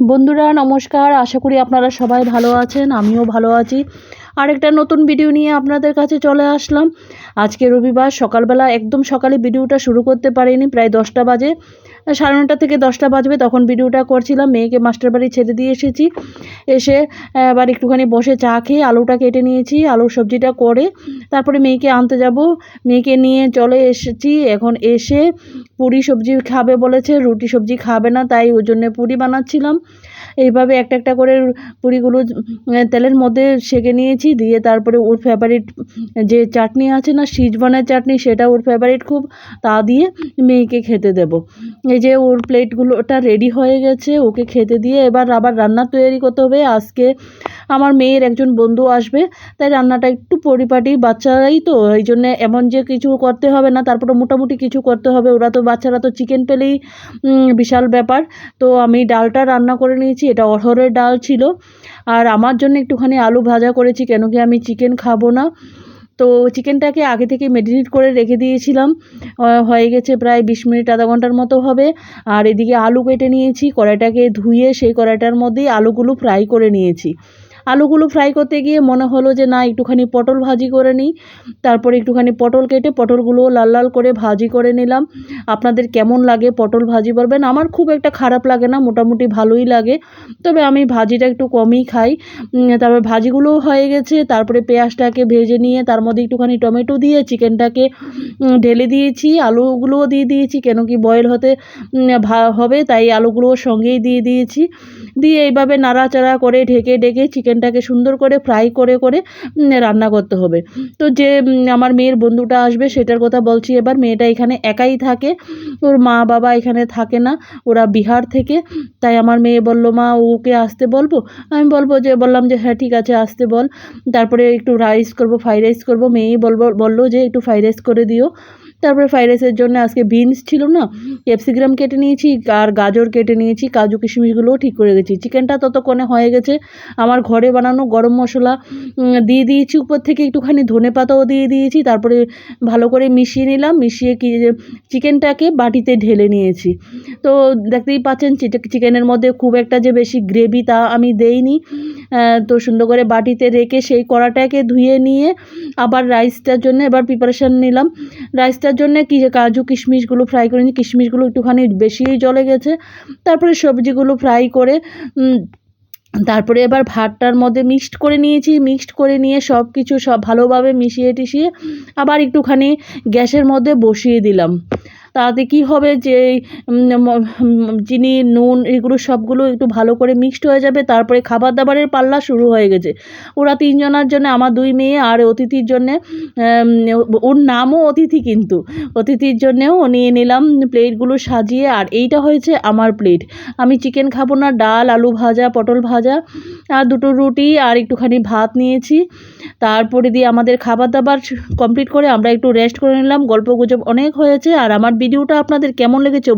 বন্ধুরা নমস্কার, আশা করি আপনারা সবাই ভালো আছেন। আমিও ভালো আছি। আরেকটা নতুন ভিডিও নিয়ে আপনাদের কাছে চলে আসলাম। আজকে রবিবার সকালবেলা, একদম সকালে ভিডিওটা শুরু করতে পারিনি, প্রায় 10টা বাজে, 9:30 থেকে 10টা বাজবে তখন ভিডিওটা করছিলাম। মেয়েকে মাস্টার বাড়ি ছেড়ে দিয়ে এসেছি। এসে এবার একটুখানি বসে চা খেয়ে আলুটা কেটে নিয়েছি, আলুর সবজিটা করে তারপরে মেয়েকে আনতে যাব। মেয়েকে নিয়ে চলে এসেছি। এখন এসে পুরি সবজি খাবে বলেছে, রুটি সবজি খাবে না, তাই ওই জন্যে পুরি বানাচ্ছিলাম। এইভাবে একটা একটা করে পুরিগুলো তেলের মধ্যে সেঁকে নিয়েছি, দিয়ে তারপরে ওর ফেভারিট যে চাটনি আছে না, সিজওয়ানের চাটনি, সেটা ওর ফেভারিট খুব, তা দিয়ে মেয়েকে খেতে দেব। এই যে ওর প্লেটগুলোটা রেডি হয়ে গেছে, ওকে খেতে দিয়ে এবার আবার রান্না তৈরি করতে হবে। আজকে আমার মেয়ের একজন বন্ধু আসবে, তাই রান্নাটা একটু পরিপাটি, বাচ্চারাই তো, এই জন্যে এমন যে কিছু করতে হবে না, তারপরে মোটামুটি কিছু করতে হবে। ওরা তো বাচ্চারা তো চিকেন পেলেই বিশাল ব্যাপার। তো আমি ডালটা রান্না করে নিয়েছি, এটা অড়হরের ডাল ছিল। আর আমার জন্য একটুখানি আলু ভাজা করেছি, কেন কি আমি চিকেন খাবো না। তো চিকেনটাকে আগে থেকে ম্যারিনেট করে রেখে দিয়েছিলাম, হয়ে গেছে প্রায় 20 মিনিট, আধা ঘন্টার মতো হবে। আর এদিকে আলু কেটে নিয়েছি, কড়াইটাকে ধুয়ে সেই কড়াইটার মধ্যেই আলুগুলো ফ্রাই করে নিয়েছি। আলুগুলো ফ্রাই করতে গিয়ে মনে হলো যে না, একটুখানি পটল ভাজি করে নিই। তারপরে একটুখানি পটল কেটে পটলগুলো লাল লাল করে ভাজি করে নিলাম। আপনাদের কেমন লাগে পটল ভাজি বলবেন। আমার খুব একটা খারাপ লাগে না, মোটামুটি ভালোই লাগে, তবে আমি ভাজিটা একটু কমই খাই। তারপরে ভাজিগুলোও হয়ে গেছে। তারপরে পেঁয়াজটাকে ভেজে নিয়ে তার মধ্যে একটুখানি টমেটো দিয়ে চিকেনটাকে ঢেলে দিয়েছি, আলুগুলোও দিয়ে দিয়েছি, কেন কি বয়েল হতে হবে, তাই আলুগুলোও সঙ্গেই দিয়ে দিয়েছি। দিয়ে এইভাবে নাড়াচাড়া করে ঢেকে ঢেকে চিকেনটাকে সুন্দর করে ফ্রাই করে করে রান্না করতে হবে। তো যে আমার মেয়ের বন্ধুটা আসবে সেটার কথা বলছি। এবার মেয়েটা এখানে একাই থাকে, ওর মা বাবা এখানে থাকে না, ওরা বিহার থেকে। তাই আমার মেয়ে বলল, মা ওকে আসতে বলবো? আমি বললাম যে হ্যাঁ ঠিক আছে, আসতে বল। তারপরে একটু রাইস করব, ফ্রাইড রাইস করবো। মেয়েই বললো যে একটু ফ্রাইড রাইস করে দিও। তারপরে ফ্রাইড রাইসের জন্য আজকে বিনস ছিল না, ক্যাপসিকাম কেটে নিয়েছি আর গাজর কেটে নিয়েছি, কাজু কিশমিশগুলোও ঠিক করে গেছি। চিকেনটা ততক্ষণে হয়ে গেছে। আমার ঘরে বানানো গরম মশলা দিয়ে দিয়েছি, উপর থেকে একটুখানি ধনেপাতাও দিয়ে দিয়েছি। তারপরে ভালো করে মিশিয়ে নিলাম, মিশিয়ে চিকেনটাকে বাটিতে ঢেলে নিয়েছি। তো দেখতেই পাচ্ছেন চিকেনের মধ্যে খুব একটা যে বেশি গ্রেভি তা আমি দেইনি। তো সুন্দর করে বাটিতে রেখে সেই কড়াটাকে ধুয়ে নিয়ে আবার রাইসটার জন্য এবার প্রিপারেশান নিলাম। রাইসটার জন্য কাজু কিশমিশগুলো ফ্রাই করে নিই, কিশমিশগুলো একটুখানি বেশিই জ্বলে গেছে। তারপরে সবজিগুলো ফ্রাই করে তারপরে এবার ভাতটার মধ্যে মিক্সড করে নিয়েছি। মিক্সড করে নিয়ে সব কিছু ভালোভাবে মিশিয়ে টিশিয়ে আবার একটুখানি গ্যাসের মধ্যে বসিয়ে দিলাম। তাতে কি হবে যে চিনি নুন এগুলো সবগুলো একটু ভালো করে মিক্সড হয়ে যাবে। তারপরে খাবার দাবারের পাল্লা শুরু হয়ে গেছে। ওরা 3 জনের জন্য, আমার 2 মেয়ে আর অতিথির জন্যে, ওর নামও অতিথি, কিন্তু অতিথির জন্যেও নিয়ে নিলাম প্লেটগুলো সাজিয়ে। আর এইটা হয়েছে আমার প্লেট। আমি চিকেন খাবো না, ডাল, আলু ভাজা, পটল ভাজা আর 2টো রুটি আর একটুখানি ভাত নিয়েছি। তারপরে দিয়ে আমাদের খাবার দাবার কমপ্লিট করে আমরা একটু রেস্ট করে নিলাম। গল্প গুজব অনেক হয়েছে। আর আমার ভিডিওটা আপনাদের কেমন লেগেছে